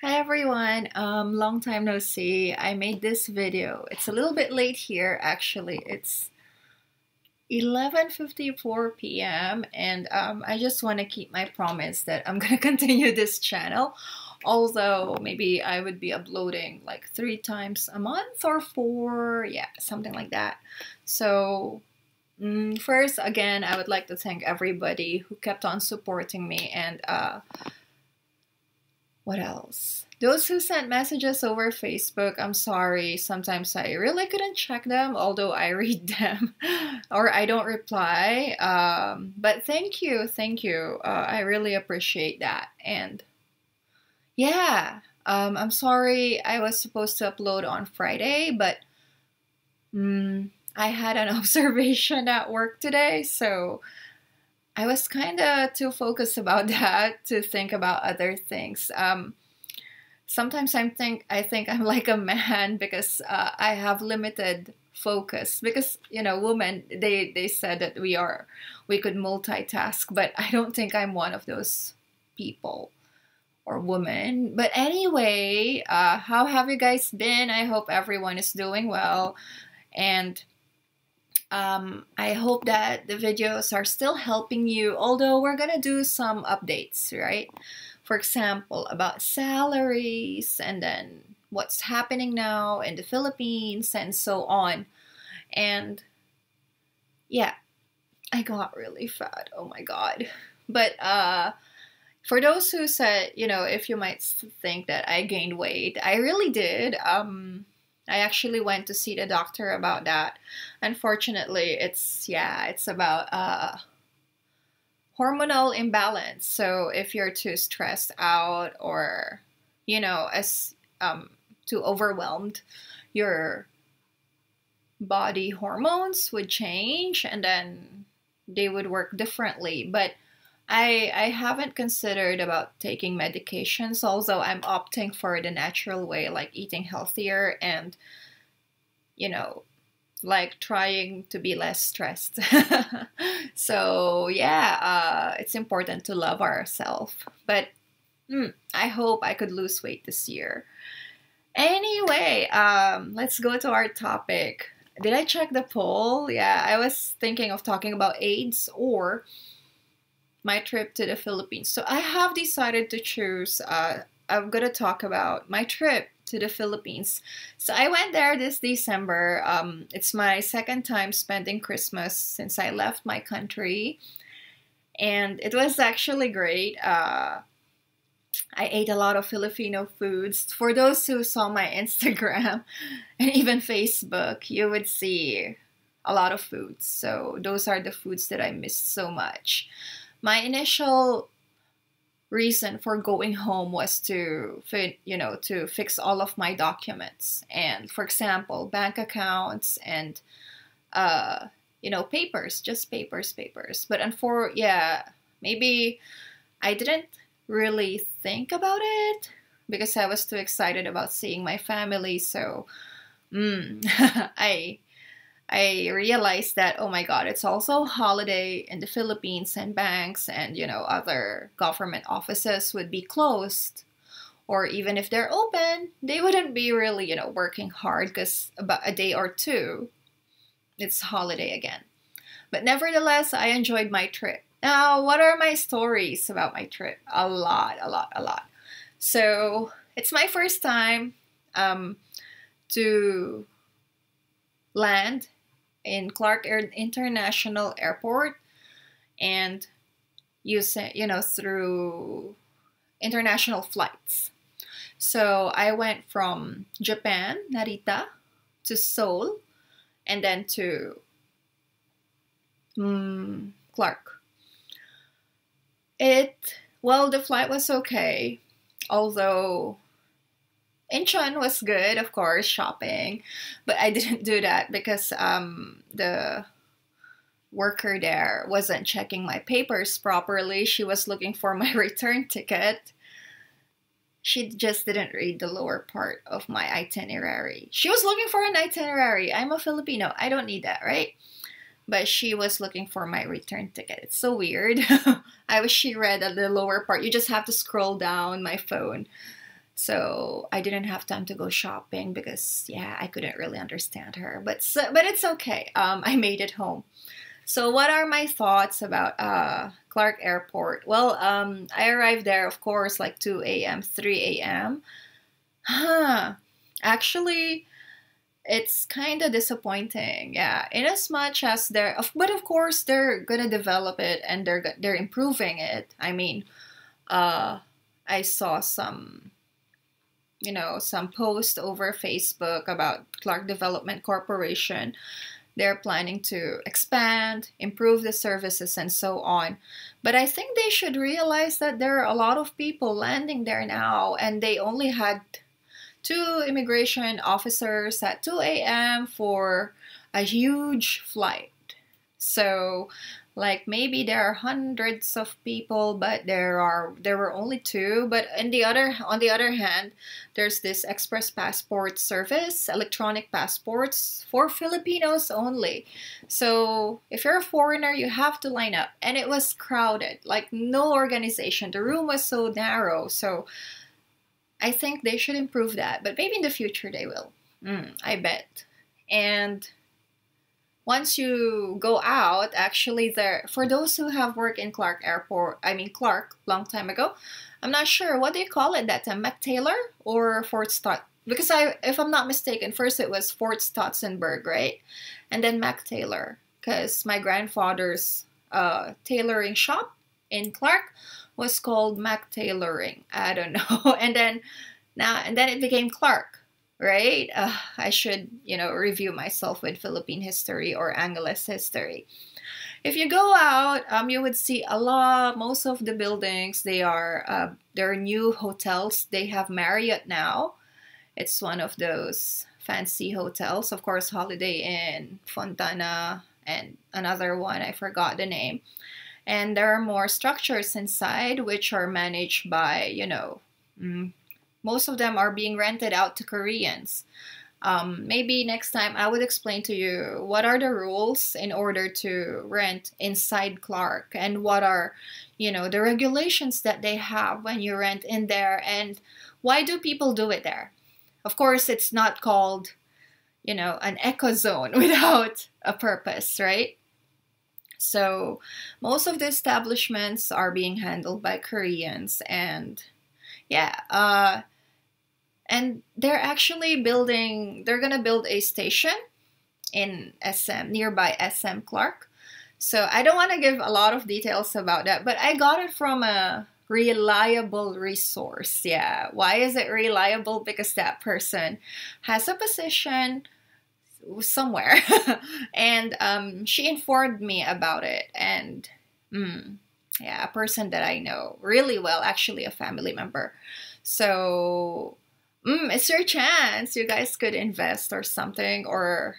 Hi everyone, long time no see. I made this video. It's a little bit late here actually. It's 11:54 p.m. and I just want to keep my promise that I'm gonna continue this channel. Although maybe I would be uploading like 3 times a month or 4, yeah, something like that. So first, again, I would like to thank everybody who kept on supporting me and what else? Those who sent messages over Facebook, I'm sorry. Sometimes I really couldn't check them, although I read them or I don't reply. But thank you, thank you. I really appreciate that. And yeah, I'm sorry I was supposed to upload on Friday, but I had an observation at work today, so I was kind of too focused about that to think about other things. Sometimes I think I'm like a man because I have limited focus. Because women they said that we could multitask, but I don't think I'm one of those people or women. But anyway, how have you guys been? I hope everyone is doing well, and I hope that the videos are still helping you, although we're gonna do some updates, right? For example, about salaries and then what's happening now in the Philippines and so on. And yeah, I got really fat. Oh my God. But for those who said, if you might think that I gained weight, I really did. I actually went to see the doctor about that. Unfortunately, it's about hormonal imbalance. So if you're too stressed out or as too overwhelmed, your body hormones would change and then they would work differently. But I haven't considered about taking medications, although I'm opting for the natural way, like eating healthier and, like trying to be less stressed. So yeah, it's important to love ourselves. But I hope I could lose weight this year. Anyway, let's go to our topic. Did I check the poll? Yeah, I was thinking of talking about AIDS or my trip to the Philippines. So I have decided to choose, I'm going to talk about my trip to the Philippines. So I went there this December. It's my second time spending Christmas since I left my country. And it was actually great. I ate a lot of Filipino foods. For those who saw my Instagram and even Facebook, you would see a lot of foods. So those are the foods that I missed so much. My initial reason for going home was to fix all of my documents and, for example, bank accounts and papers, just papers. But maybe I didn't really think about it because I was too excited about seeing my family. So I realized that, oh my God, it's also a holiday in the Philippines and banks and, other government offices would be closed. Or even if they're open, they wouldn't be really, working hard because about a day or two, it's holiday again. But nevertheless, I enjoyed my trip. Now, what are my stories about my trip? A lot. So it's my first time to land in Clark International Airport and through international flights. So I went from Japan, Narita, to Seoul, and then to Clark. The flight was okay, although Incheon was good, of course, shopping, but I didn't do that because the worker there wasn't checking my papers properly. She was looking for my return ticket. She just didn't read the lower part of my itinerary. She was looking for an itinerary. I'm a Filipino. I don't need that, right? But she was looking for my return ticket. It's so weird. I wish she read at the lower part. You just have to scroll down my phone. So I didn't have time to go shopping because yeah, I couldn't really understand her. But it's okay. I made it home. So what are my thoughts about Clark Airport? Well, I arrived there, of course, like 2 a.m., 3 a.m. Huh. Actually, it's kind of disappointing. Yeah, in as much as but of course they're gonna develop it and they're improving it. I mean, uh, I saw some some post over Facebook about Clark Development Corporation. They're planning to expand, improve the services, and so on. But I think they should realize that there are a lot of people landing there now, and they only had 2 immigration officers at 2 a.m. for a huge flight. So, like maybe there are hundreds of people, but there were only two. But on the other hand, there's this express passport service, electronic passports for Filipinos only. So if you're a foreigner, you have to line up, and it was crowded, like no organization. The room was so narrow. So I think they should improve that, but maybe in the future they will. I bet. And once you go out, actually there, for those who have worked in Clark Airport, I mean Clark, long time ago, I'm not sure, what do you call it that time, McTaylor or Fort Stott? Because if I'm not mistaken, first it was Fort Stotzenberg, right? And then McTaylor, because my grandfather's tailoring shop in Clark was called McTailoring. I don't know. And then it became Clark. Right? I should, review myself with Philippine history or Angeles history. If you go out, you would see most of the buildings, they're new hotels. They have Marriott now. It's one of those fancy hotels. Of course, Holiday Inn, Fontana, and another one, I forgot the name. And there are more structures inside, which are managed by, most of them are being rented out to Koreans. Maybe next time I would explain to you what are the rules in order to rent inside Clark, and what are, the regulations that they have when you rent in there, and why do people do it there. Of course, it's not called, an eco zone without a purpose, right? So most of the establishments are being handled by Koreans, and yeah, and they're gonna build a station in nearby SM Clark. So I don't want to give a lot of details about that, but I got it from a reliable resource. Yeah, why is it reliable? Because that person has a position somewhere and she informed me about it, and yeah, a person that I know really well, actually a family member. So it's your chance. You guys could invest or something, or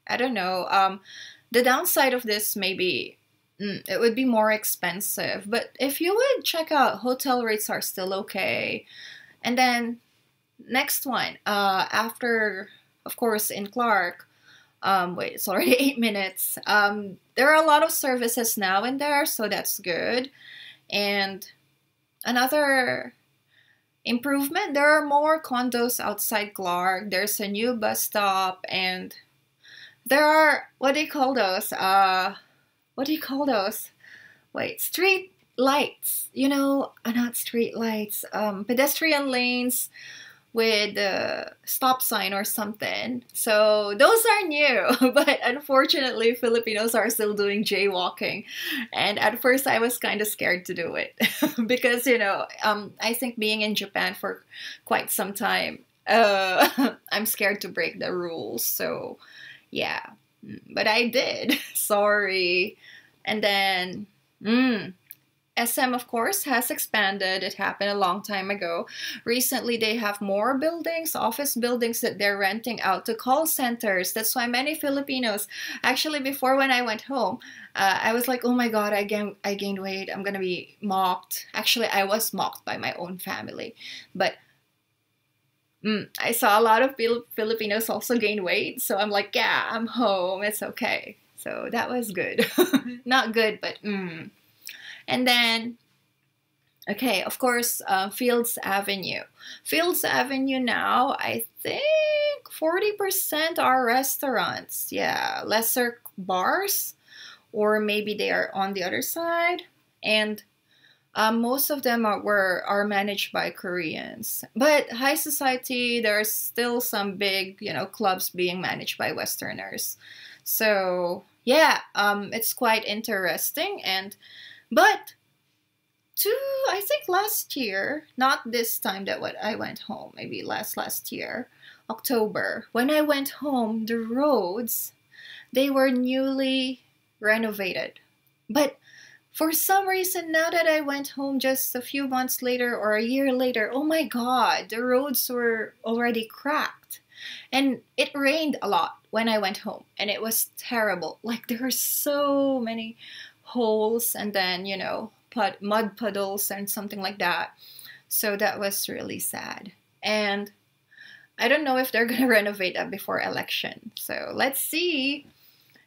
I don't know. The downside of this, maybe it would be more expensive, but if you would check out, hotel rates are still okay. And then next one, after, of course, in Clark, wait, it's already 8 minutes. There are a lot of services now in there, so that's good. And another improvement, there are more condos outside Clark. There's a new bus stop, and there are, what do you call those? Wait, street lights. Not street lights. Pedestrian lanes with a stop sign or something. So those are new, but unfortunately Filipinos are still doing jaywalking. And at first I was kind of scared to do it because, I think being in Japan for quite some time, I'm scared to break the rules. So yeah, but I did. Sorry. And then, SM, of course, has expanded. It happened a long time ago. Recently, they have more buildings, office buildings that they're renting out to call centers. That's why many Filipinos, actually, before when I went home, I was like, oh my God, I gained weight. I'm going to be mocked. Actually, I was mocked by my own family. But I saw a lot of Filipinos also gain weight. So I'm like, yeah, I'm home. It's okay. So that was good. Not good, but And then Okay, of course, Fields Avenue. Fields Avenue now, I think 40% are restaurants. Yeah, lesser bars, or maybe they are on the other side. And most of them are managed by Koreans. But high society, there's still some big, clubs being managed by Westerners. So yeah, it's quite interesting. But I think last year, not this time that what I went home, maybe last year, October, when I went home, the roads, they were newly renovated. But for some reason, now that I went home just a few months later or a year later, oh my God, the roads were already cracked. And it rained a lot when I went home, and it was terrible. Like, there are so many holes, and then, mud puddles and something like that. So that was really sad. And I don't know if they're going to renovate that before election. So let's see.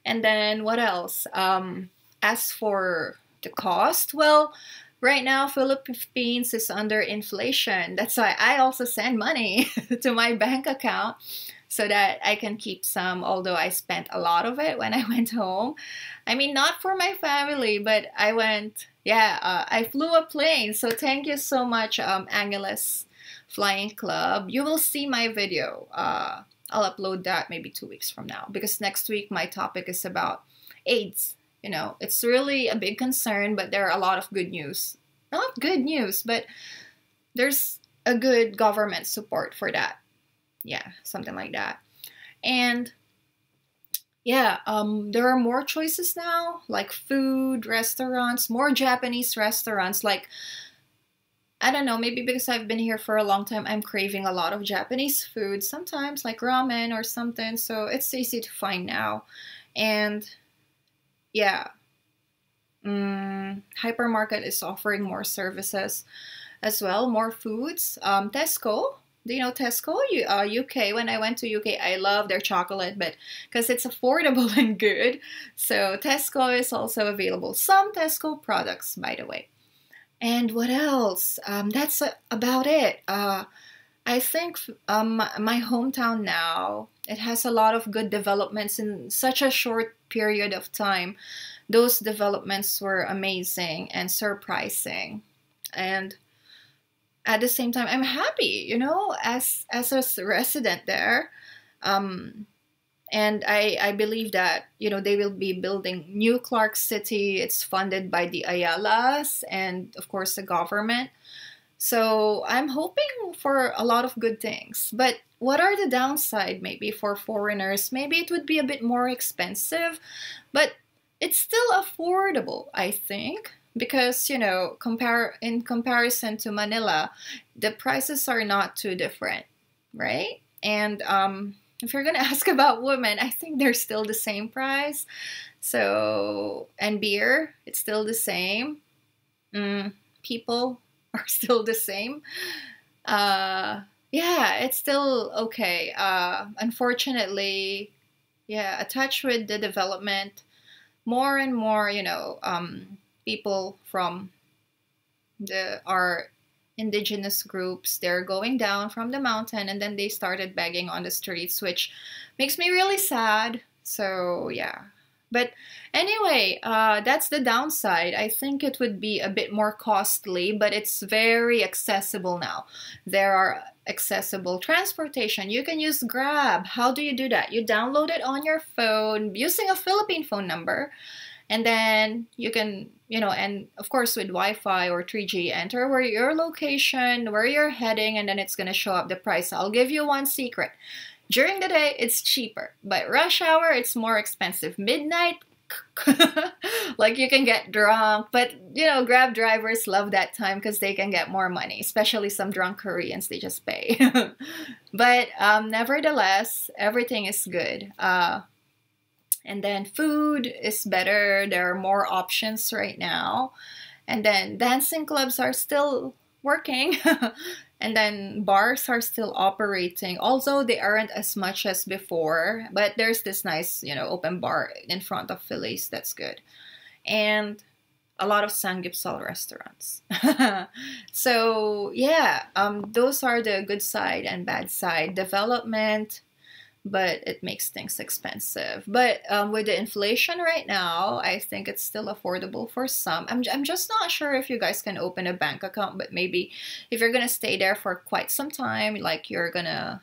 And then what else? As for the cost, well, right now Philippines is under inflation. That's why I also send money to my bank account so that I can keep some, although I spent a lot of it when I went home. I mean, not for my family, but I went, I flew a plane. So thank you so much, Angeles Flying Club. You will see my video. I'll upload that maybe 2 weeks from now, because next week my topic is about AIDS. It's really a big concern, but there are a lot of good news. Not good news, but there's a good government support for that. Yeah, something like that. And yeah, there are more choices now, like food, restaurants, more Japanese restaurants. Like, I don't know, maybe because I've been here for a long time, I'm craving a lot of Japanese food, sometimes like ramen or something. So it's easy to find now. And yeah, hypermarket is offering more services as well, more foods. Tesco, do you know Tesco? UK, when I went to UK, I love their chocolate, but because it's affordable and good. So Tesco is also available. Some Tesco products, by the way. And what else? That's about it. I think my hometown now, it has a lot of good developments in such a short period of time. Those developments were amazing and surprising. And at the same time, I'm happy, as a resident there. And I believe that, they will be building New Clark City. It's funded by the Ayalas and, of course, the government. So I'm hoping for a lot of good things. But what are the downside maybe for foreigners? Maybe it would be a bit more expensive, but it's still affordable, I think. Because, in comparison to Manila, the prices are not too different, right? And if you're going to ask about women, I think they're still the same price. So, and beer, it's still the same. People are still the same. It's still okay. Unfortunately, attached with the development, more and more, people from our indigenous groups, they're going down from the mountain, and then they started begging on the streets, which makes me really sad. So yeah, but anyway, that's the downside. I think it would be a bit more costly, but it's very accessible now. There are accessible transportation. You can use Grab. How do you do that? You download it on your phone using a Philippine phone number. And then you can, and of course with Wi-Fi or 3G, enter where your location, where you're heading, and then it's going to show up the price. I'll give you one secret. During the day, it's cheaper. But rush hour, it's more expensive. Midnight, like you can get drunk. But, Grab drivers love that time because they can get more money. Especially some drunk Koreans, they just pay. But nevertheless, everything is good. And then food is better. There are more options right now. And then dancing clubs are still working. And then bars are still operating, although they aren't as much as before. But there's this nice, open bar in front of Phillies. That's good. And a lot of Samgyeopsal restaurants. So yeah, those are the good side and bad side. Development, but it makes things expensive. But with the inflation right now, I think it's still affordable for some. I'm just not sure if you guys can open a bank account, but maybe if you're gonna stay there for quite some time, like you're gonna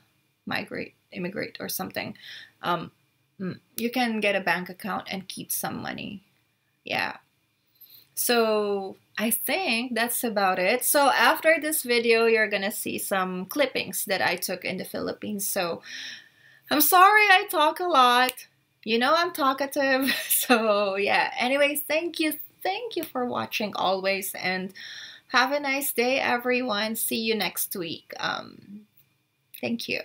immigrate or something, you can get a bank account and keep some money. Yeah. So I think that's about it. So after this video, you're gonna see some clippings that I took in the Philippines. So I'm sorry I talk a lot. You know I'm talkative. So yeah. Anyways, thank you. Thank you for watching always, and have a nice day, everyone. See you next week. Thank you.